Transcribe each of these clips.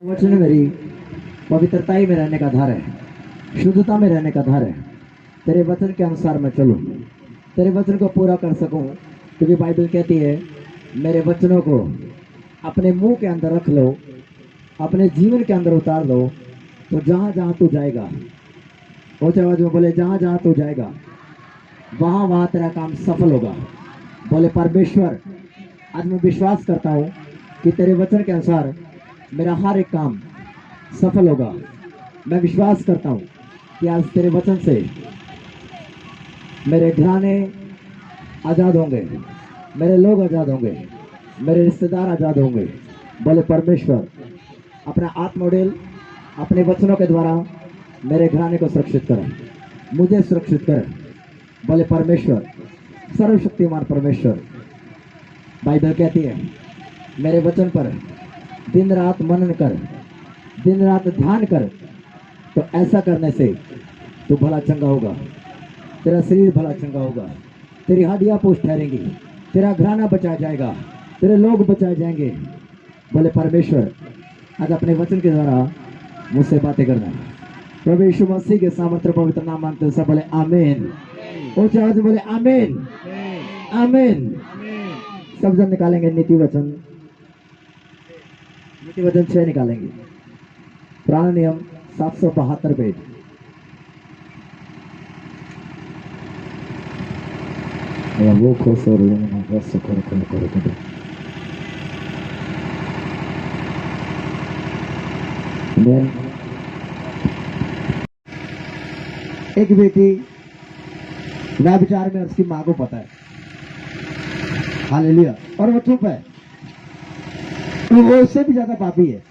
वचन मेरी पवित्रता ही में रहने का आधार है, शुद्धता में रहने का आधार है। तेरे वचन के अनुसार मैं चलूं, तेरे वचन को पूरा कर सकूं, क्योंकि बाइबल कहती है मेरे वचनों को अपने मुंह के अंदर रख लो, अपने जीवन के अंदर उतार लो, तो जहां जहां तू जाएगा, ऊंची आवाज में बोले, जहां जहां तू जाएगा वहां वहां तेरा काम सफल होगा। बोले परमेश्वर, आज मैं विश्वास करता हूं कि तेरे वचन के अनुसार मेरा हर एक काम सफल होगा। मैं विश्वास करता हूँ कि आज तेरे वचन से मेरे घराने आज़ाद होंगे, मेरे लोग आज़ाद होंगे, मेरे रिश्तेदार आज़ाद होंगे। बोले परमेश्वर, अपना आत्मोडेल अपने वचनों के द्वारा मेरे घराने को सुरक्षित करें, मुझे सुरक्षित करें। बोले परमेश्वर, सर्वशक्तिमान परमेश्वर, बाइबल कहती है मेरे वचन पर दिन रात मनन कर, दिन रात ध्यान कर, तो ऐसा करने से तू भला चंगा होगा, तेरा शरीर भला चंगा होगा, तेरी हड्डियां पुष्ट ठहरेंगी, तेरा घराना बचाया जाएगा, तेरे लोग बचाए जाएंगे। बोले परमेश्वर, आज अपने वचन के द्वारा मुझसे बातें करना। प्रभु यीशु मसीह के सामर्थ्य पवित्र नाम मांगते हैं सब, बोले आमीन। ऊंची आवाज में बोले आमीन, आमीन। सब जन निकालेंगे नीति वचन, नीति वचन 6 निकालेंगे। पुराना नियम 772 पेज। वो खुश हो रही है, एक बेटी व्यभिचार में उसकी माँ को पता है, हालेलुया, और वो चुप है। तो वो उससे भी ज्यादा पापी है,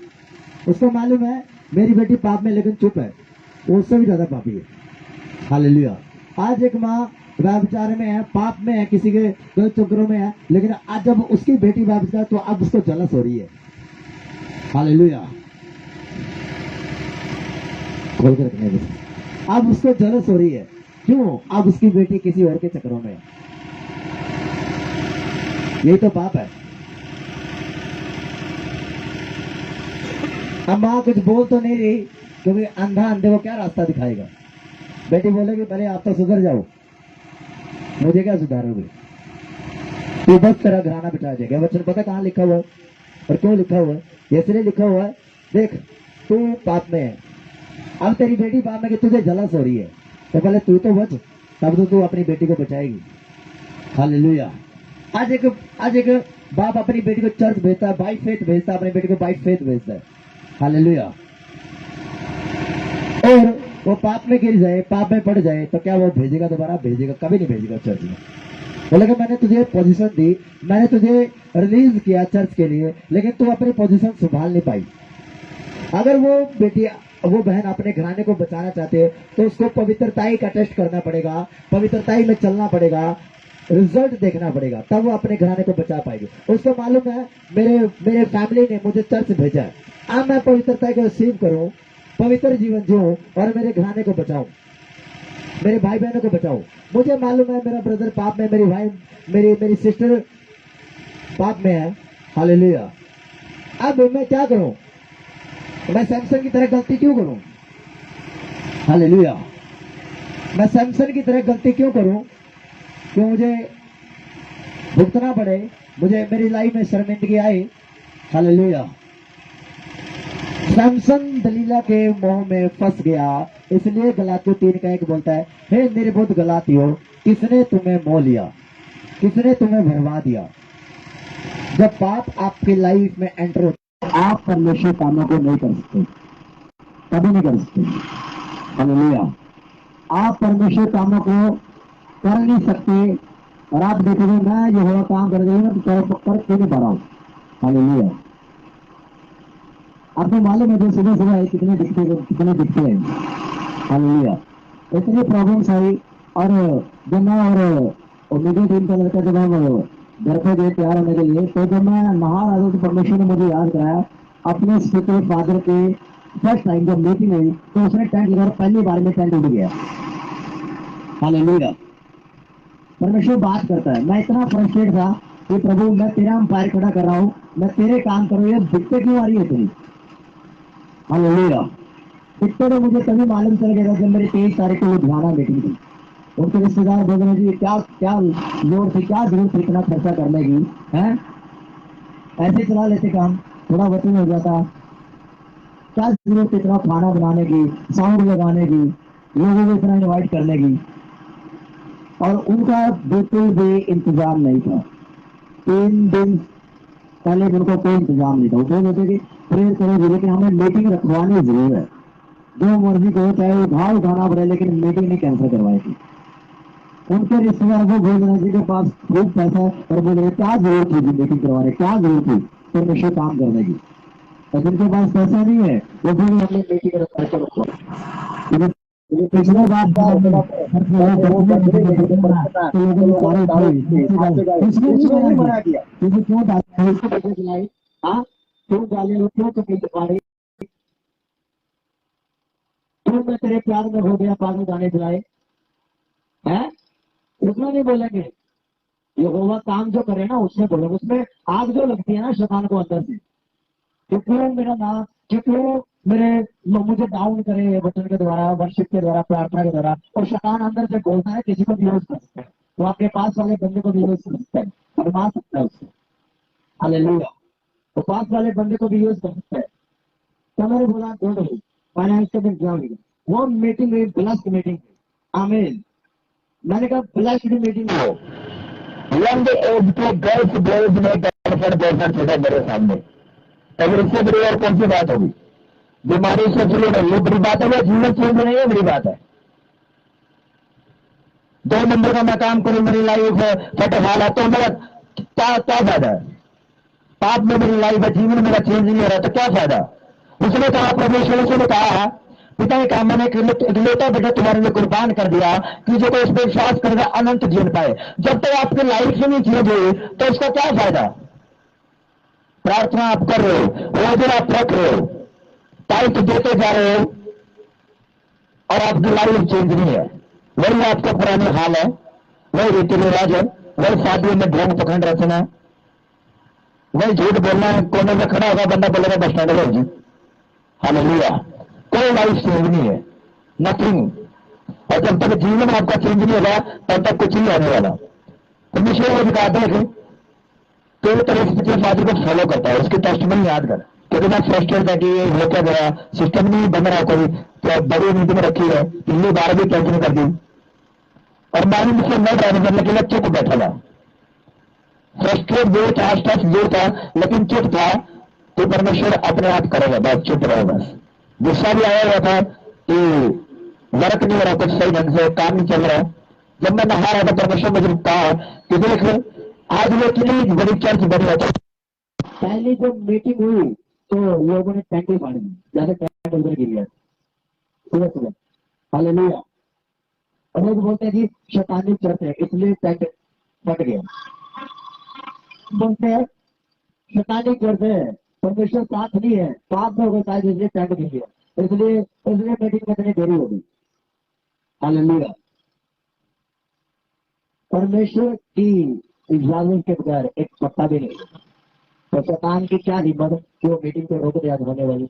उसको मालूम है मेरी बेटी पाप में, लेकिन चुप है, वो उससे भी ज्यादा पापी है। हालेलुया। आज एक माँ व्यभिचार में है, पाप में है, किसी के गलत चक्करों में है, लेकिन आज जब उसकी बेटी व्यभिचार, तो अब उसको जलस हो रही है। हालेलुया। खोल कर रखने दो। अब उसको जलस हो रही है, क्यों? अब उसकी बेटी किसी और के चक्करों में है। यही तो पाप है। अब माँ कुछ बोल तो नहीं रही, क्योंकि अंधा अंधे को क्या रास्ता दिखाएगा। बेटी बोलेगी पहले आप तो सुधर जाओ, मुझे क्या सुधारोगे, तू बस तेरा घराना बचा जाएगा। वचन पता कहाँ लिखा हुआ है और क्यों लिखा हुआ है? इसलिए लिखा हुआ है, देख तू पाप में है, अब तेरी बेटी पाप में कि तुझे जलस हो रही है, तो पहले तू तो बच, तब तो तू अपनी बेटी को बचाएगी। हालेलुया। आज एक बाप अपनी बेटी को चर्च भेजता है, बाई फेथ भेजता है, अपनी बेटी को बाई फेथ भेजता है। हालेलुया। और वो पाप में गिर जाए, पाप में पड़ जाए, तो क्या वो भेजेगा दोबारा? भेजेगा? कभी नहीं भेजेगा चर्च में। बोलेगा मैंने तुझे पोजीशन दी, मैंने तुझे रिलीज किया चर्च के लिए, लेकिन तू अपनी पोजीशन संभाल नहीं पाई। अगर वो बेटी, वो बहन अपने घराने को बचाना चाहते हैं, तो उसको पवित्रताई का टेस्ट करना पड़ेगा, पवित्रताई में चलना पड़ेगा, रिजल्ट देखना पड़ेगा, तब वो अपने घराने को बचा पाएगी। उसको मालूम है मेरे फैमिली ने मुझे चर्च भेजा है, अब मैं पवित्रता को रिसीव करूं, पवित्र जीवन जीऊं और मेरे घराने को बचाऊं, मेरे भाई बहनों को बचाऊं। मुझे मालूम है मेरा ब्रदर पाप में, मेरी भाई मेरी सिस्टर पाप में है। हालेलुया। अब मैं क्या करूं? मैं सैमसन की तरह गलती क्यों करूं? हालेलुया। मैं सैमसन की तरह गलती क्यों करूं? क्यों मुझे भुगतना पड़े, मुझे मेरी लाइफ में शर्मिंदगी आई। हालेलुया। सैमसन दलीला के मोह में फंस गया, इसलिए गलातियों 3:1 बोलता है, हे निर्बुद्ध गलातियों, किसने तुम्हें मोह लिया, किसने तुम्हें भरवा दिया। जब पाप आपकी लाइफ में एंटर होता है, आप परमेश्वर कामों को नहीं कर सकते, कभी नहीं कर सकते। हालेलुया। आप परमेश्वर कामों को कर नहीं सकते, और आप देखोगे मैं जो हो काम कर रही हूँ तो कर क्यों नहीं पा रहा हूँ। हालेलुया। आपको मालूम है जो सुबह सुबह कितने दिखते हैं। हालेलुया। इतनी प्रॉब्लम्स आई, और जब मैं और मुझे 3 का लड़का जब हम घर पे गए तैयार होने के लिए, तो जब मैं नहा रहा था तो परमेश्वर ने मुझे याद कराया अपने स्पिरिचुअल फादर के फर्स्ट टाइम जब मीटिंग हुई, तो उसने टेंट लगा, पहली बार में टेंट उड़ गया। हालेलुया। परमेश्वर बात करता है। मैं इतना फ्रस्ट्रेट था कि प्रभु मैं तेरा अंपायर खड़ा कर रहा हूँ, मैं तेरे काम कर रहा हूँ, ये दिक्कत क्यों आ रही है तेरी? हालेलुया। इतना तो मुझे तभी मालूम चल गया जब मेरी 23 तारीख को लुधियाना मीटिंग थी। उनके रिश्तेदार बोल रहे जी क्या क्या लोड थी, क्या जरूरत थी इतना खर्चा करने की है, ऐसे चला लेते काम, थोड़ा वचन हो जाता, क्या जरूरत थी इतना खाना बनाने की, साउंड लगाने की, लोगों को इतना इन्वाइट करने की। और उनका बिल्कुल भी इंतजाम नहीं था। 3 दिन पहले उनको कोई इंतजाम नहीं था। वो बोल रहे थे कि प्रेयर करोगे लेकिन हमें मीटिंग रखवानी जरूर है, जो मर्जी कहो, चाहे वो भाव उठाना पड़े, लेकिन मीटिंग नहीं कैंसिल करवाई थी। उनके रिश्तेदार को भोजनाथ जी के पास खूब पैसा है और बोल रहे क्या जरूरत थी मीटिंग करवाने, क्या जरूरत थी परमेश्वर काम करने की। और जिनके पास पैसा नहीं है वो भी हमने मीटिंग पैसा रखवा। पिछले बार क्या होता वो बर्थडे लेके पहुंचना तो लोगों ने तारीफ की, इसने नहीं मना किया, क्योंकि क्यों डाले उसको पैसे खिलाई, हाँ क्यों डाले वो, क्यों कमी दिखाई, क्यों मैं तेरे प्यार में हो गया पागल गाने चलाए है, उसमें नहीं बोलेंगे। यहोवा काम जो करे ना उससे बोलो, उसमें आग जो लगती है ना शैतान को अंदर से, कि क्यों मेरा नाम, कि क्यों मेरे मुझे डाउन करे वचन के द्वारा, वर्शिप के द्वारा, प्रार्थना के द्वारा। और शैतान अंदर से बोलता है किसी को भी यूज कर सकता है, वो आपके पास वाले बंदे को भी यूज कर सकता है, फरमा सकता है उसको। हालेलुया। वो पास वाले बंदे को भी यूज कर सकता है। तो मैंने बोला डोंट वरी, फाइनेंस के दिन जाओगे, वो मीटिंग हुई, ब्लेस्ड मीटिंग। आमीन। मैंने कहा ब्लेस्ड मीटिंग हो। यंग एज के गर्ल्स बॉयज ने गर्लफ्रेंड बॉयफ्रेंड छोड़ा मेरे सामने, अगर इससे बड़ी और कौन सी बात होगी। बीमारी से जुड़ी नहीं, ये बड़ी बात है, वो जीवन चेंज नहीं है, बड़ी बात है। 2 नंबर का मैं काम करूं, मेरी लाइफ फटहाल है, तो मेरा क्या क्या फायदा है। पाप में मेरी लाइफ है, जीवन मेरा चेंज नहीं हो रहा, तो क्या फायदा। उसने कहा, परमेश्वर से ने कहा, पिता ने कहा मैंने एक इकलौता बेटा तुम्हारे लिए कुर्बान कर दिया कि जो कोई इस पर विश्वास करेगा अनंत जीवन पाए। जब तक आपकी लाइफ ही नहीं चेंज हुई तो उसका क्या फायदा। प्रार्थना आप कर रहे हो, रोजे आप रख रहे हो, टाइट देते जा रहे हो, और आपकी लाइफ चेंज नहीं है। वही आपका पुराने हाल है, वही रीति रिवाज है, वही शादियों में ढोंग पखंड रचना है, वही झूठ बोलना है। कोने में खड़ा होगा बंदा बोलेगा बस स्टैंड है जी। हालेलुया। कोई लाइफ चेंज नहीं है, नथिंग। और जब तक जीवन आपका चेंज नहीं होगा तब तक कुछ नहीं होने वाला। परमेश्वर वो दिखाते हैं तो वो तरह से फादर को फॉलो करता है, उसकी टेस्टमनी याद कर। क्योंकि मैं फ्रस्ट्रेट था कि ये हो क्या गया, सिस्टम नहीं बन रहा, कोई तो बड़ी मीटिंग रखी है, पहली बार भी कैंसिल कर दी, और मैंने मुझसे नहीं ड्राइविंग करने के लिए चुप बैठा था। फ्रस्ट्रेट जो था, स्ट्रेस जो था, लेकिन चुप था। तो परमेश्वर अपने आप करेगा, बस चुप रहो बस। गुस्सा भी आया हुआ था कि वर्क नहीं हो रहा, कुछ सही ढंग से काम नहीं चल रहा। जब मैं नहा रहा था परमेश्वर मुझे कहा कि देख आज वो इतनी बड़ी चर्च बनी है, पहली जो मीटिंग हुई तो लोगों ने टेंट ही फाड़ी, ज्यादा टेंट उधर गिर गया सुबह सुबह। हालेलुया। और लोग बोलते हैं कि शैतानी चर्च है इसलिए टेंट फट गया। बोलते हैं शैतानी चर्च है, परमेश्वर साथ नहीं है, पाप में होगा शायद इसलिए टेंट गिर गया, इसलिए इसलिए मीटिंग में इतनी देरी होगी। हालेलुया। परमेश्वर की इजाजत के बगैर एक पत्ता भी नहीं। तो शैतान की क्या हिम्मत कि वो मीटिंग को रोक दे आज होने वाली।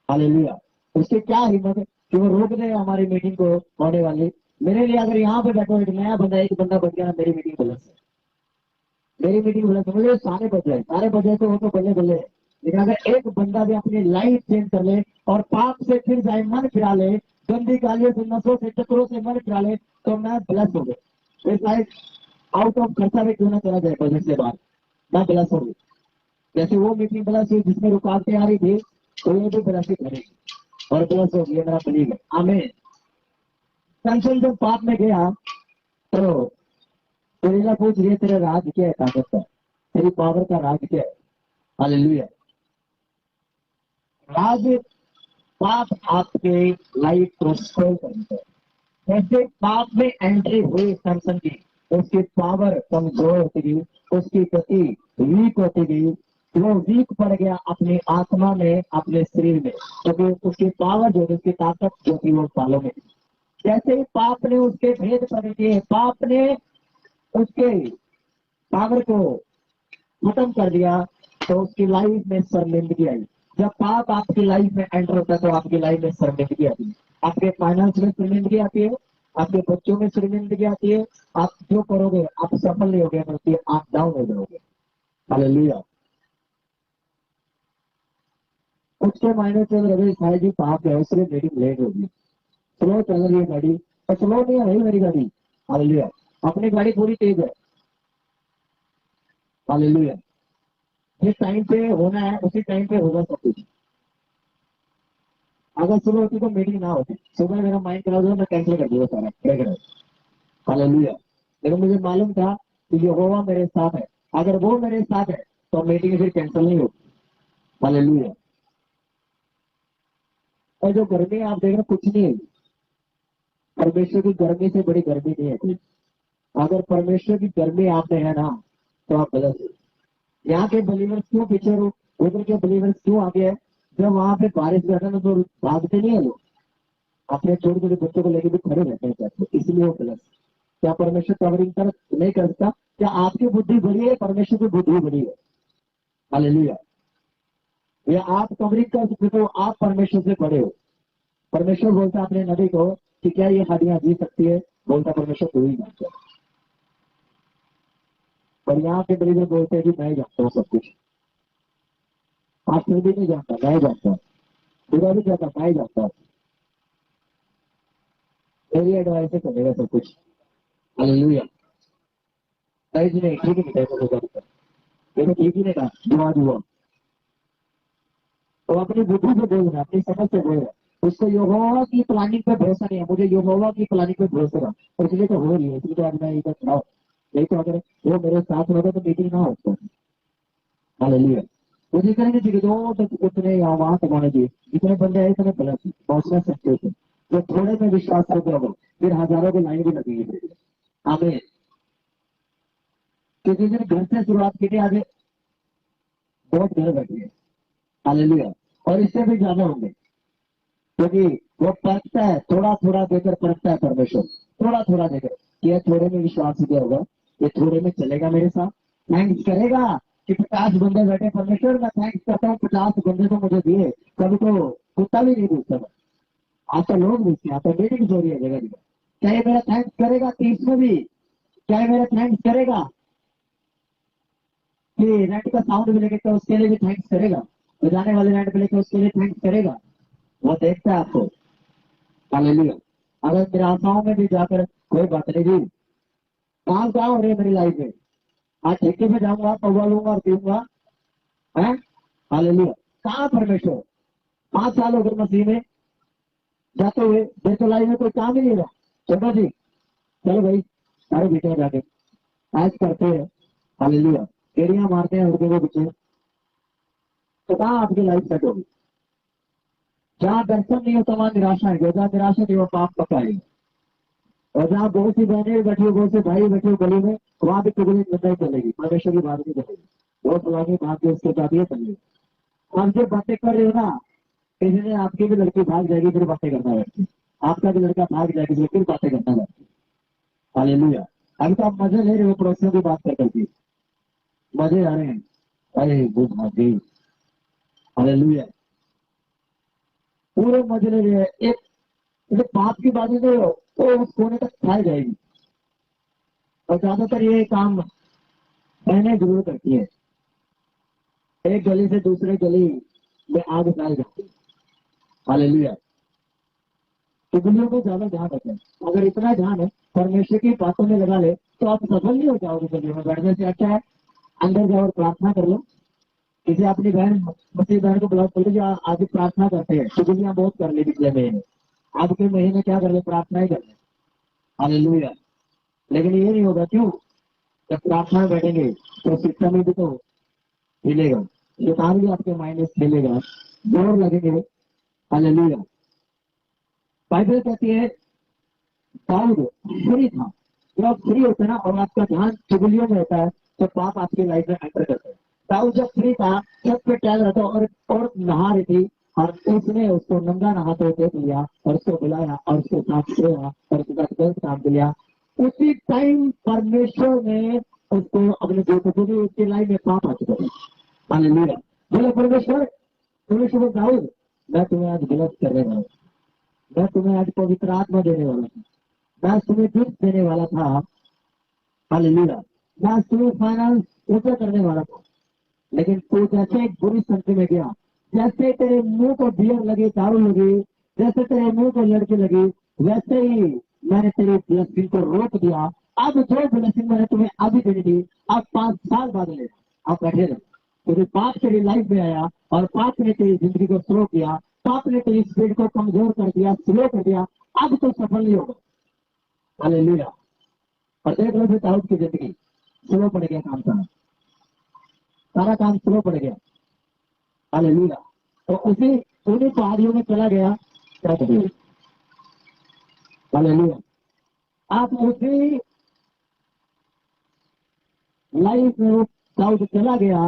हालेलुया। उसकी क्या हिम्मत है कि वो रोक दे हमारी मीटिंग को होने वाली। मेरे लिए अगर यहाँ पे बैठो एक नया बंदा, एक बंदा बन गया ना, मेरी मीटिंग बदल से, मेरी मीटिंग बदल से, मुझे सारे बजे तो वो तो बल्ले बल्ले है। लेकिन अगर एक बंदा भी अपनी लाइफ चेंज कर ले और पाप से फिर जाए, मन फिरा ले, गंदी गालियों से, नशों से, चक्रों से मन फिरा ले, तो मैं ब्लस हो गया। फिर शायद आउट ऑफ खर्चा भी क्यों ना चला जाए बजट से बाहर, मैं ब्लस हो गई। जैसे वो मीटिंग ब्लस हुई जिसमें रुकावटें आ रही थी, तो ये भी ब्लस ही करेगी और ब्लस हो गया, मेरा बिलीव है। आमीन। कंचन जब पाप में गया तो तेरा पूछ रही है तेरा राज क्या है, ताकत का, तेरी पावर का राज क्या है। हालेलुया। राज पाप आपके लाइफ को स्ट्रोल करता है। जैसे पाप में एंट्री हुई सैमसन की, उसकी पावर कमजोर होती गई, उसकी गति वीक होती गई, वो वीक पड़ गया अपनी आत्मा में, अपने शरीर में, क्योंकि उसकी पावर जो थी, उसकी ताकत जो थी वो बालों में थी। जैसे ही पाप ने उसके भेद प्रकट किए, पाप ने उसके पावर को खत्म कर दिया, तो उसकी लाइफ में शर्मिंदगी आई। जब पाप आपकी लाइफ में एंटर होता है तो आपकी लाइफ में शर्मिंदगी आती है, आपके फाइनेंस में शर्मिंदगी आती है, आपके बच्चों में शर्मिंदगी आती है। आप जो करोगे आप सफल नहीं होगे, बल्कि आप डाउन हो जाओगे। हालेलुया। उसके मायने चल रहे शायद जी पाप है, उससे मीटिंग लेट होगी, स्लो चल रही है गाड़ी, और स्लो नहीं है भाई मेरी गाड़ी। हालेलुया। अपनी गाड़ी पूरी तेज है। हालेलुया। जिस टाइम पे होना है उसी टाइम पे होगा सब कुछ। अगर सुबह होती तो मीटिंग ना होती, सुबह मेरा माइंड खराब हुआ, मैं कैंसिल कर दिया सारा प्रोग्राम। हालेलुया। लेकिन मुझे मालूम था कि यहोवा मेरे साथ है, अगर वो मेरे साथ है तो मीटिंग फिर कैंसिल नहीं होगी। हालेलुया। और जो गर्मी आप देख रहे हो कुछ नहीं है, परमेश्वर की गर्मी से बड़ी गर्मी नहीं है कोई। अगर परमेश्वर की गर्मी आप में है ना, तो आप गलत हो। यहाँ के बिलीवर्स क्यों पीछे हो, उधर के बिलीवर्स क्यों आगे है? जब वहां पे बारिश रहता है ना तो भागते नहीं है लोग, अपने छोटे छोटे बच्चों को लेकर भी खड़े रहते हैं कहते हैं, इसलिए वो गलत। क्या परमेश्वर कवरिंग कर नहीं कर सकता? क्या आपकी बुद्धि बड़ी है, परमेश्वर की बुद्धि बड़ी है? हालेलुया। या आप कवरिंग कर सकते हो, आप परमेश्वर से बड़े हो। परमेश्वर बोलता है अपने नबी को कि क्या ये हड्डियां जी सकती है? बोलता परमेश्वर तू ही जानता है। पर यहाँ के बिलीवर बोलते हैं कि मैं जानता हूँ सब कुछ। आप फिर भी नहीं जानता, मैं जानता हूँ। बुरा भी कहता, मैं जानता हूँ। मेरी एडवाइस से चलेगा सब कुछ। हालेलुया। नहीं जी नहीं, ठीक ही नहीं कहता होगा। देखो ठीक ही नहीं कहा, जो आज हुआ तो अपनी बुद्धि से बोल रहा है, अपनी समझ से बोल रहा है। उसको यहोवा की प्लानिंग पे भरोसा नहीं है, मुझे यहोवा की प्लानिंग पे भरोसा रहा, और इसलिए तो हो रही है, इसलिए तो आज मैं इधर खड़ा हूं। नहीं तो अगर वो मेरे साथ होता तो मीटिंग ना होता। हालेलुया। मुझे करेंगे चाहिए दो तो उतने या वहां तक होने चाहिए, इतने बंदे आए इतने गलत पहुंचना सकते थे। जो थोड़े में विश्वास करते होगा फिर हजारों की लाइन भी लगेगी फिर। हमें किसी ने घर से शुरुआत की थी, आगे बहुत घर बैठे हैं। हालेलुया। और इससे भी ज्यादा होंगे, क्योंकि वो परखता है, थोड़ा थोड़ा देकर परखता है परमेश्वर, थोड़ा थोड़ा देकर। ये थोड़े में विश्वास किया होगा, ये थोड़े में चलेगा मेरे साथ, थैंक्स करेगा कि 50 बंदे बैठे, परमेश्वर मैं थैंक्स करता हूँ 50 बंदे तो मुझे दिए। कभी तो कुत्ता भी नहीं पूछता मैं, आज तो लोग पूछते हैं, आज तो मीटिंग हो रही है जगह जगह। क्या ये मेरा थैंक्स करेगा 30 में भी? क्या ये मेरा थैंक्स करेगा कि रेंट का साउंड भी लेके तो उसके लिए भी थैंक्स करेगा, बजाने वाले रेंट पे लेके उसके लिए थैंक्स करेगा? वो देखता है आपको। हालेलुया। अगर निराशाओं में भी जाकर कोई बात नहीं जी, काम क्या हो रही है मेरी लाइफ में, आज ठेके पे जाऊंगा, पौवा लूंगा और पीऊंगा है। हालेलुया। कहाँ परमेश्वर? 5 साल हो गए मसीह में जाते हुए, देर तो लाइफ में कोई काम ही नहीं रहा। चलो जी, चलो भाई सारे बेटे जाके आज करते हैं। हालेलुया। केड़ियां मारते हैं उड़के के पीछे, तो कहाँ आपकी लाइफ सेट होगी? जहाँ दर्शन नहीं होता वहां निराशा है, जहाँ निराशा नहीं हो पाप पकाएगी। और जहाँ बहुत सी बहनें बैठी हो, बहुत से भाई बैठे हो गली में, वहां भी चुगली नहीं चलेगी, परमेश्वर की बात नहीं चलेगी। वो फलानी बात के उसके साथ ये चलेगी। आप जो बातें कर रहे हो ना, किसी ने आपकी भी लड़की भाग जाएगी फिर बातें करना बैठती, आपका भी लड़का भाग जाएगी फिर बातें करना बैठती। हालेलुया। अभी तो आप मजे ले रहे हो पड़ोसियों की बात कर करके, मजे आ रहे हैं। अरे गुड मजे। हालेलुया। पूरे मजे ले रहे हैं। एक जो पाप की बातें तो वो उस कोने तक खाई जाएगी। और ज्यादातर ये काम बहनें जरूर करती है, एक गली से दूसरे गली में आग उठाई जाती है। हालेलुया। चुगलियों को ज्यादा ध्यान रखें। अगर इतना ध्यान है परमेश्वर की बातों में लगा ले तो आप सफल नहीं हो जाओगे। चलिए में बैठने से अच्छा है अंदर जाओ और प्रार्थना कर लो। किसी अपनी बहन मसीह बहन को ब्लॉक कर लो जो आगे प्रार्थना करते हैं, चुगलियां बहुत कर ली पिछले महीने, अब के महीने क्या कर ले? प्रार्थना ही कर ले। हालेलुया। लेकिन ये नहीं होगा, क्यों? जब प्रार्थना में बैठेंगे तो शिक्षा में भी तो हिलेगा, शैतान भी आपके माइंड में खेलेगा, जोर लगेंगे। हालेलुया। बाइबल कहती है दाऊद फ्री था। जब आप फ्री होते हैं ना और आपका ध्यान चुगलियों में होता है तो पाप आपकी लाइफ में एंटर करते हैं। दाऊद जब फ्री था, छत पे टहल रहा था और औरत नहा रही थी, और उसने उसको नंगा नहाते हुए देख लिया और उसको बुलाया और उसके साथ सोया और उसके साथ गलत काम किया। उसी टाइम परमेश्वर ने उसको अपने बेटे को भी उसकी लाइफ में पाप आ चुका था। हालेलुया। बोले परमेश्वर तुम्हें शुभ दाऊद, मैं तुम्हें आज गलत करने वाला हूं, मैं तुम्हें आज पवित्र आत्मा देने वाला था, मैं तुम्हें गिफ्ट देने वाला था। हालेलुया। मैं आज तुम्हें फाइनेंस ऊंचा करने वाला था, लेकिन तू जैसे एक बुरी संगति में गया, जैसे तेरे मुंह को बियर लगी, दारू लगी, जैसे तेरे मुंह को लड़की लगी, वैसे ही मैंने तेरी ब्लेसिंग को रोक दिया। अब जो ब्लेसिंग मैंने तुम्हें अभी देनी थी, अब 5 साल बाद लेना। आप बैठे रहो, क्योंकि पाप तेरी लाइफ में आया और पाप ने तेरी जिंदगी को स्लो किया, पाप ने तेरी स्पीड को कमजोर कर दिया, स्लो कर दिया। अब तो सफल नहीं होगा। हालेलुया। और देख लो फिर दाऊद की जिंदगी स्लो पड़ गया, काम सारा काम स्लो पड़ गया। हालेलुया। तो उसी उन्हीं पहाड़ियों में चला गया। क्या करिए? हालेलुया। आप उसी लाइफ में वो दाऊद चला गया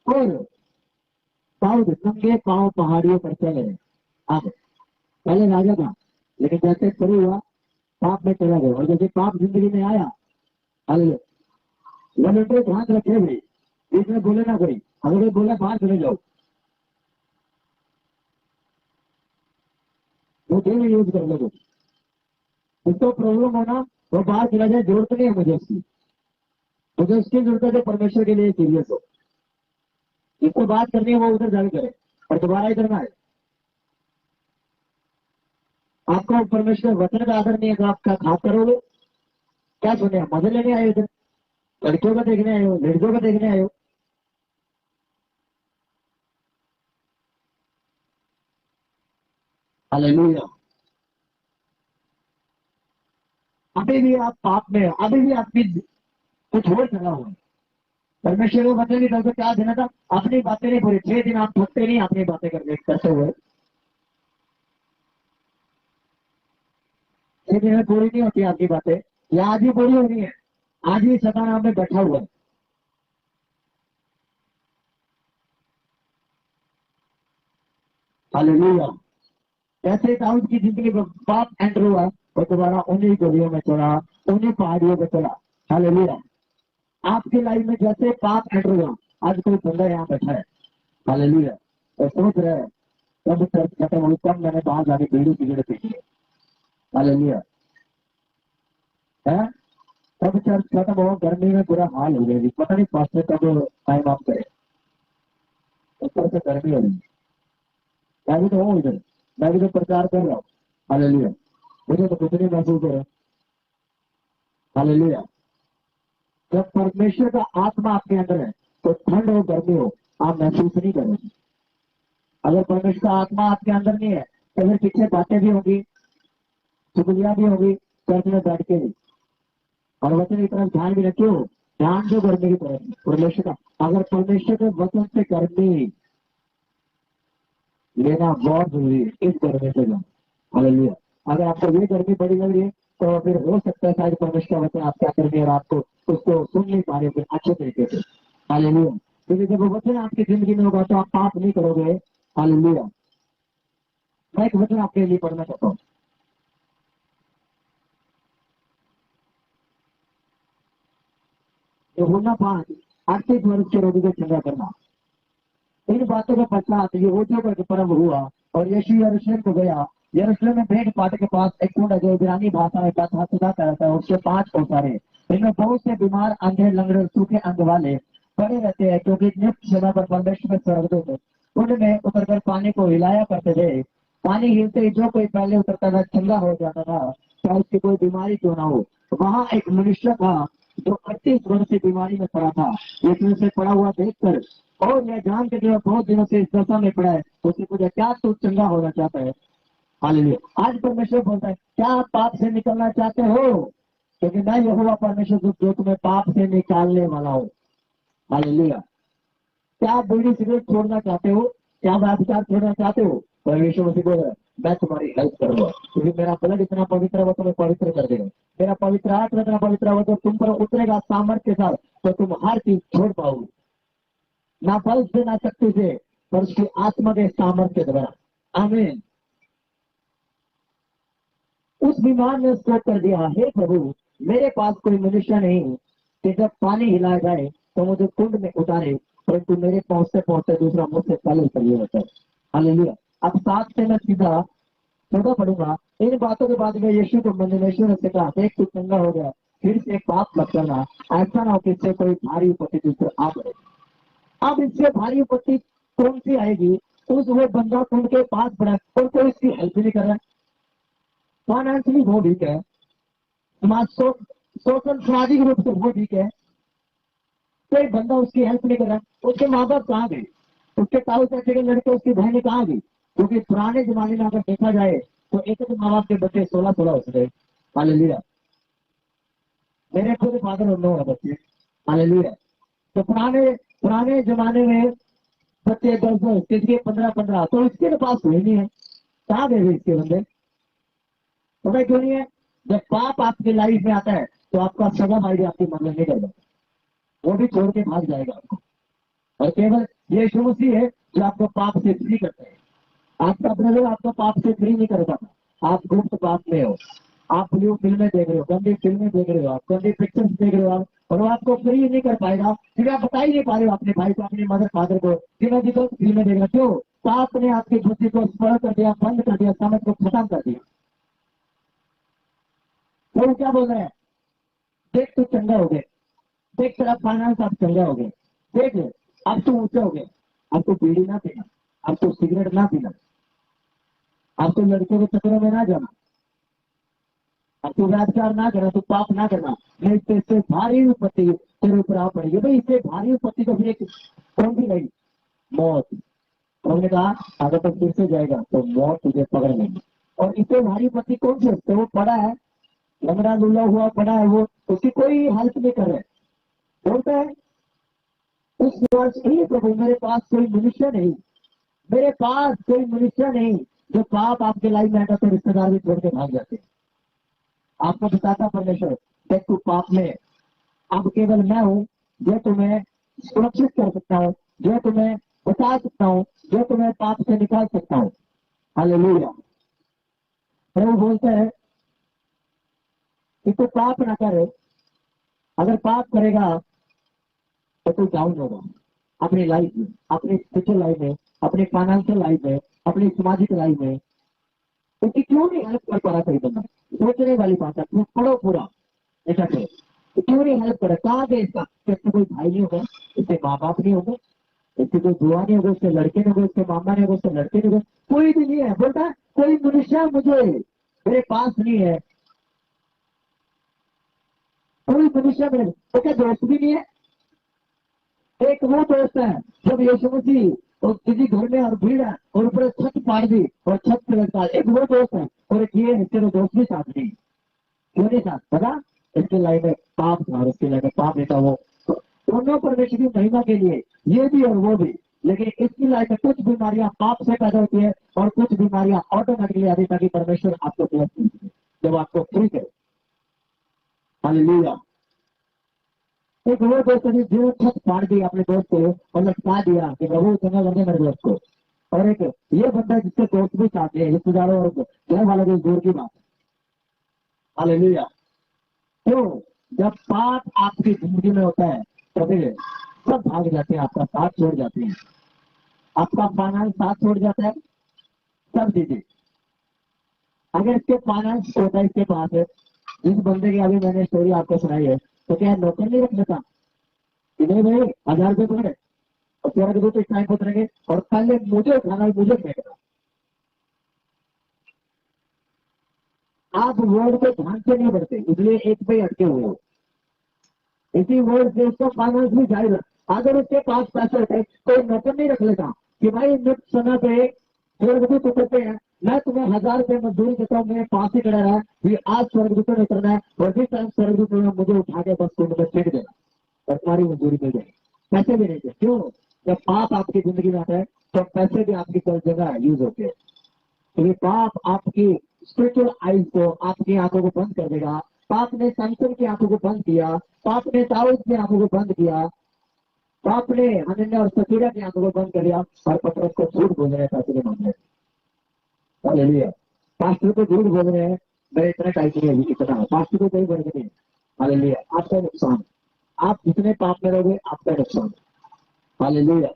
और दाऊद नंगे पांव पहाड़ियों पर चले गए। अब पहले राजा था, लेकिन जैसे शुरू हुआ पाप में चला गया, और जैसे पाप जिंदगी में आया, हालेलुया, वॉलंटियर ध्यान रखे हुए, इसमें बोले ना कोई, अगर कोई बोला बाहर चले जाओ, वो डेली यूज कर लो। उसको प्रॉब्लम होना वो बाहर चला जाए, जरूरत नहीं है मुझे उसकी जरूरत है जो परमेश्वर के लिए सीरियस हो। जिसको बात करनी है वो उधर जाके करे, और दोबारा ही करना है। आपको परमेश्वर वचन का आदर नहीं है तो आप क्या खास करोगे? क्या सुने, मजे लेने आए हो इधर? लड़कियों का देखने आए हो, लड़कियों का देखने आए हो? हालेलुया। अभी भी आप पाप में हो, अभी भी आपकी कुछ और चला हुआ है। परमेश्वर को वचन की तरफ से क्या देना था? अपनी बातें नहीं पूरी, 6 दिन आप थकते नहीं अपनी बातें करते हुए। 6 दिन में पूरी नहीं होती आपकी बातें, ये आज ही पूरी होनी है। आज ही शैतान आप में बैठा हुआ है। हालेलुया। ऐसे दाऊद की जिंदगी में पाप एंटर हुआ और दोबारा उन्हीं गलियों में चला, उन्हीं पहाड़ियों में चला। हालेलुया। आपकी लाइफ में जैसे पाप एंटर हुआ, आज कोई बंदा यहाँ बैठा है, हालेलुया, और सोच रहा है कब चर्च खत्म हुई, कब मैंने बाहर जाके बीड़ी सिगरेट पी ली। हालेलुया। है, कब चर्च खत्म हो, गर्मी में बुरा हाल हो गया, पता नहीं पास्टर कब टाइम ऑफ करे, ऊपर से गर्मी हो रही। मैं भी तो हूँ इधर, मैं भी तो प्रचार कर रहा हूँ। हालेलुया। मुझे तो कुछ नहीं महसूस हो रहा। हालेलुया। जब परमेश्वर का आत्मा आपके अंदर है तो ठंड हो गर्मी हो आप महसूस नहीं करोगे। अगर परमेश्वर का आत्मा आपके अंदर नहीं है तो फिर पीछे बातें भी होगी, चुगलियां भी होगी, चर्च में बैठ के भी, और वचन की तरफ ध्यान भी रखियो। ध्यान जो गर्मी की तरफ परमेश्वर का, अगर परमेश्वर के वचन से गर्मी लेना बहुत जरूरी है, इस गर्मी से लो। हालेलुया। अगर आपको ये गर्मी बड़ी लग रही है तो फिर हो सकता है शायद परमेश्वर का वचन आप क्या कर रही है और आपको उसको सुन नहीं पा रहे फिर अच्छे तरीके से। हालेलुया। क्योंकि जब वो वचन आपकी जिंदगी में होगा तो आप पाप नहीं करोगे। हालेलुया। मैं एक वचन आपके लिए पढ़ना चाहता हूँ। यूहन्ना 5:38 के रोगी को चंगा करना। इन बातों के पश्चात यहूदियों का पर्व हुआ और यीशु यरूशलेम को गया। यरूशलेम में भेंट फाटक के पास एक कुंड है जो इब्रानी भाषा में बैतहसदा कहता है, उसके 5 ओसारे, इनमें बहुत से बीमार, अंधे, लंगड़े और सूखे अंग वाले पड़े रहते हैं, क्योंकि नित्य सेवा पर परमेश्वर के स्वर्गदूत कुंड में उतरकर पानी को हिलाया करते थे। पानी हिलते ही जो कोई पहले उतरता था चंगा हो जाता था, चाहे उसकी कोई बीमारी क्यों ना हो। वहां एक मनुष्य था जो 38 वर्ष से बीमारी में पड़ा था। इसमें से पड़ा हुआ देखकर और यह जान के जो बहुत दिनों से इस दशा में पड़ा है, उसने पूछा क्या तू चंगा होना चाहता है? हालेलुया। आज परमेश्वर बोलता है क्या आप पाप से निकलना चाहते हो? क्योंकि मैं यहोवा परमेश्वर जो तुम्हें पाप से निकालने वाला हूँ। हालेलुया। क्या आप बीड़ी सिगरेट छोड़ना चाहते हो? क्या आप व्यभिचार छोड़ना चाहते हो? परमेश्वर मसीह बोल रहा है मैं तुम्हारी हेल्प करूंगा, क्योंकि मेरा ब्लड इतना पवित्र है वो तुम्हें पवित्र कर देगा। मेरा पवित्र आत्मा इतना पवित्र है वो तो तुम पर उतरेगा सामर्थ्य के साथ, तो तुम हर चीज छोड़ पाओगे, ना बल से ना शक्ति से, पर उसकी आत्मा के सामर्थ्य के द्वारा। आमीन। उस बीमार ने उसको कर दिया, हे प्रभु, मेरे पास कोई मनुष्य नहीं कि जब पानी हिलाया जाए तो मुझे कुंड में उतारे, परंतु मेरे पहुंचते पहुंचते दूसरा मुझसे पहले चलिए होता है। हालेलुया। अब 7 से मैं सीधा 14 पढ़ूंगा। इन बातों के बाद में यीशु को मंडलेश्वर ने कहा, देख तू चंगा हो गया, फिर से पाप मत करना, ऐसा ना हो कि इससे कोई भारी उपत्ति तुझ पर आ पड़े। अब इससे भारी उपत्ति कौन सी आएगी? उस वो बंदा उनके पास पड़ा और कोई इसकी हेल्प नहीं कर रहा है। फाइनेंशियली वो ठीक है, समाज सोशल सामाजिक रूप से वो ठीक है, कोई बंदा उसकी हेल्प नहीं कर रहा। उसके माँ बाप कहाँ गए? उसके ताऊ चाचे के लड़के, उसकी बहनें कहाँ गई? क्योंकि पुराने जमाने में अगर देखा जाए तो एक एक माँ बाप के बच्चे 16-16 होते थे। हालेलुया। मेरे खुद फादर और 9 बच्चे। हालेलुया। तो पुराने पुराने जमाने में बच्चे 10-10, किसी के 15-15, तो इसके तो पास हुए नहीं है। कहाँ गए इसके बंदे? पता क्यों नहीं है? जब पाप आपकी लाइफ में आता है तो आपका सगा भाई भी आपकी मदद नहीं करता, वो भी छोड़ के भाग जाएगा आपको। और केवल यीशु मसीह है जो आपको पाप से फ्री करते हैं। आपका ब्रदर आपको पाप से फ्री नहीं कर पाता। आप गुप्त पाप में हो, आप ब्लू फिल्में देख रहे हो, गंदी फिल्में देख रहे हो, आप गंदी पिक्चर्स देख रहे हो आप, और वो आपको फ्री नहीं कर पाएगा क्योंकि आप बता ही नहीं पा रहे हो अपने भाई को, अपने मदर फादर को कि मैं जी तो फिल्में देख रहा। क्यों? पाप ने आपकी बुद्धि को स्पर्श कर दिया, बंद कर दिया, समझ को खत्म कर दिया। वो क्या बोल रहे हैं? देख तू चंगा हो गए, देख तेरा फाइनेंस आप चंगा हो गए, देख अब तू ऊंचे हो गए, अब तू बीड़ी ना पीना, अब तू सिगरेट ना पीना, अब तू लड़कों के चक्करों में ना जाना, अब तू व्याचार ना करना, तू पाप ना करना, नहीं तो इससे भारी विपत्ति तेरे ऊपर आ पड़ेगी। भाई इससे भारी विपत्ति तो फिर एक कौन सी रहेगी? मौत। उन्होंने कहा अगर तो फिर से जाएगा तो मौत तुझे पकड़ लेगी। और इससे भारी विपत्ति कौन सी? तो वो पड़ा है, लंगड़ा लूला हुआ पड़ा है, वो उसकी कोई हेल्प नहीं कर रहे। बोलता है उस वर्ष ही प्रभु मेरे पास कोई मनुष्य नहीं, मेरे पास कोई मनुष्य नहीं जो पाप आपके लाइफ में आएगा तो रिश्तेदार भी छोड़ के भाग जाते हैं। आपको बताता परमेश्वर, देख तू पाप में, अब केवल मैं हूं जो तुम्हें सुरक्षित कर सकता हूं, जो तुम्हें बचा सकता हूं, जो तुम्हें पाप से निकाल सकता हूं। हालेलुया। प्रभु बोलते हैं कि तू पाप ना करे, अगर पाप करेगा तो तू डाउन होगा अपनी लाइफ में, अपनी स्पिरिचुअल लाइफ में, अपनी फाइनेंशियल लाइफ में, अपनी सामाजिक लाइफ में। क्योंकि क्यों नहीं हेल्प कर पा रहा सही बंदा? सोचने वाली बात है। तुम पढ़ो पूरा, ऐसा करो तो क्यों नहीं हेल्प करे? कहाँ गए इसका? इससे कोई भाई नहीं होगा, इससे माँ बाप नहीं होगा, इससे कोई बुआ नहीं होगा, उसके लड़के नहीं होगा, उसके मामा नहीं होगा, उसके लड़के नहीं होगा, कोई भी नहीं है। बोलता है कोई मनुष्य मुझे मेरे पास नहीं है, कोई मनुष्य मेरे, तो क्या दोस्त भी नहीं है? एक वो दोस्त है जब यीशु मसीह और किसी घर में और भीड़ है और ऊपर छत फाड़ दी और छत पे लगता है, एक वो दोस्त है। और एक ये है, तेरे दोस्त भी साथ नहीं, क्यों नहीं साथ? पता इसके लाइफ में पाप था और उसके लाइफ में पाप नहीं था। वो दोनों परमेश्वर की महिमा के लिए, ये भी और वो भी। लेकिन इसकी लाइफ में कुछ बीमारियां पाप से पैदा होती है और कुछ बीमारियां ऑटोमेटिकली आती, ताकि परमेश्वर आपको ब्लेस कीजिए जब आपको फ्री करे। हालेलुया। एक वो दोस्त है जो छत फाड़ दी अपने दोस्त को और लटका दिया कि प्रभु चंगा कर दे मेरे दोस्त को। और एक ये बंदा जिसके दोस्त भी चाहते हैं, रिश्तेदारों और घर वालों की दूर की बात। हालेलुया। तो जब पाप आपकी जिंदगी में होता है तो फिर सब भाग जाते हैं, आपका साथ छोड़ जाते हैं, आपका फाइनेंस साथ छोड़ जाता है, सब चीजें। अगर इसके फाइनेंस होता है, इसके पास है, जिस बंदे की अभी मैंने स्टोरी आपको सुनाई है, तो क्या नौकर नहीं रख लेता कि नहीं भाई 1000 रुपये पकड़े और 13 इस टाइम उतरेंगे और पहले मुझे उठाना, मुझे फेंकना। आप वर्ड को ध्यान से नहीं बढ़ते, इसलिए एक पे अटके हुए हो। इसी वर्ड से उसका फाइनेंस भी जाएगा। अगर उसके पास पैसे होते कोई नौकर नहीं रख लेता कि भाई निश्चित समय पे 13 उतरते हैं, मैं तुम्हें 1000 रुपये मजदूरी देता हूँ, मेरे पास ही खड़ा रहा कि आज 13 उतरना है और जिस टाइम 13 में मुझे उठा के बस तुम मुझे फेंक देना और तुम्हारी मजदूरी मिल जाएगी। पैसे भी नहीं थे। क्यों? जब पाप आपकी जिंदगी में आता है तो पैसे भी आपकी कई जगह यूज होते हैं। तो ये पाप आपकी स्पिरिचुअल आईज को, आपकी आंखों को बंद कर देगा। पाप ने सैमसन की आंखों को बंद किया, पाप ने दाऊद की आंखों को बंद किया, पाप ने हनन्याह और सफीरा की आंखों को बंद कर दिया और पतरस को झूठ बोल रहे हैं पैसे के मामले में। हालेलुया। पास्टर को झूठ बोल रहे हैं, मेरे इतना टाइप नहीं है, इतना पास्टर को कोई वर्ग नहीं। हालेलुया। आपका नुकसान, आप जितने पाप में रहोगे आपका नुकसान। हालेलुया।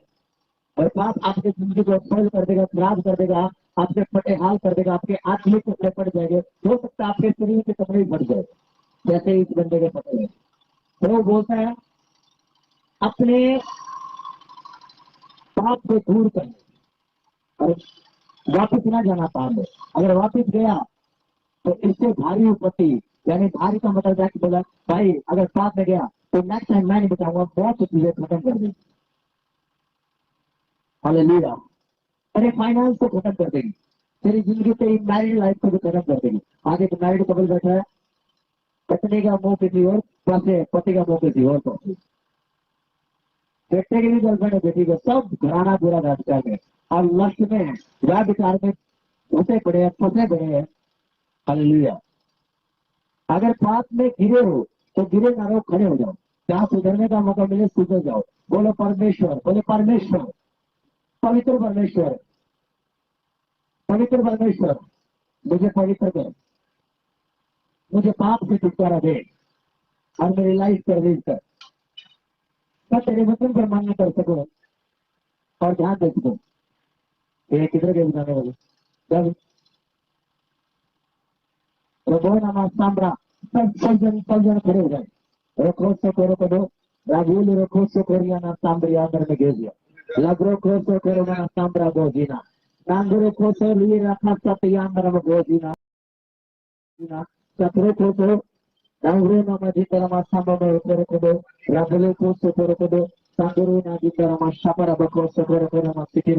और पाप आपकी जिंदगी को स्पॉइल कर देगा, खराब कर देगा, आपके फटे हाल कर देगा, आपके आत्मिक कपड़े पड़ जाएंगे, हो सकता है आपके शरीर के कपड़े भी फट जाए जैसे इस बंदे के फटे हैं। तो वो बोलता है अपने पाप को दूर करने और वापिस ना जाना पाप में। अगर वापिस गया तो इससे भारी उपत्ति, यानी भारी का मतलब जाके बोला भाई अगर पाप में गया तो नेक्स्ट टाइम मैं नहीं बताऊंगा, बहुत सी चीजें खत्म कर दी। हालेलुया। अरे फाइनेंस को खत्म कर देगी, तेरी जिंदगी तेरी मैरिड लाइफ को भी खत्म कर देगी। आगे तो मैरिड कपल बैठा है, पत्नी का मुंह किसी और पासे, पति का मुंह किसी और पासे, बेटे की भी गर्लफ्रेंड है, बेटी को, सब घराना पूरा राजकार में और लक्ष्य में वह विचार में घुसे पड़े हैं, फंसे पड़े हैं। हालेलुया। अगर पाप में गिरे हो तो गिरे ना रहो, खड़े हो जाओ, जहां सुधरने का मौका मिले सुधर जाओ। बोलो परमेश्वर, बोले परमेश्वर, पवित्र परमेश्वर, पवित्र परमेश्वर, मुझे पवित्र कर, मुझे पाप से छुटकारा दे और मेरी लाइफ पर रिलीज कर, मैं तेरे वचन पर मान्य कर सकूं और ध्यान दे सकूं। ये किधर गए बताने वाले जब प्रभु नामा सांबरा, सब जन खड़े हो गए। रखो सो करो दो, रागुल रखो सो कोरियाना सांबरिया अंदर में घेर दिया। लगरो खोसो करो मना सांबरा गोजीना, नांगरो खोसो लिए रखा सत्या अंदर में गोजीना, सतरो खोसो नांगरो नामा जितना मा सांबा में करो दो, रागुल खोसो करो दो, सांगरो ना जितना मा शापरा बको सो करो मा सिटी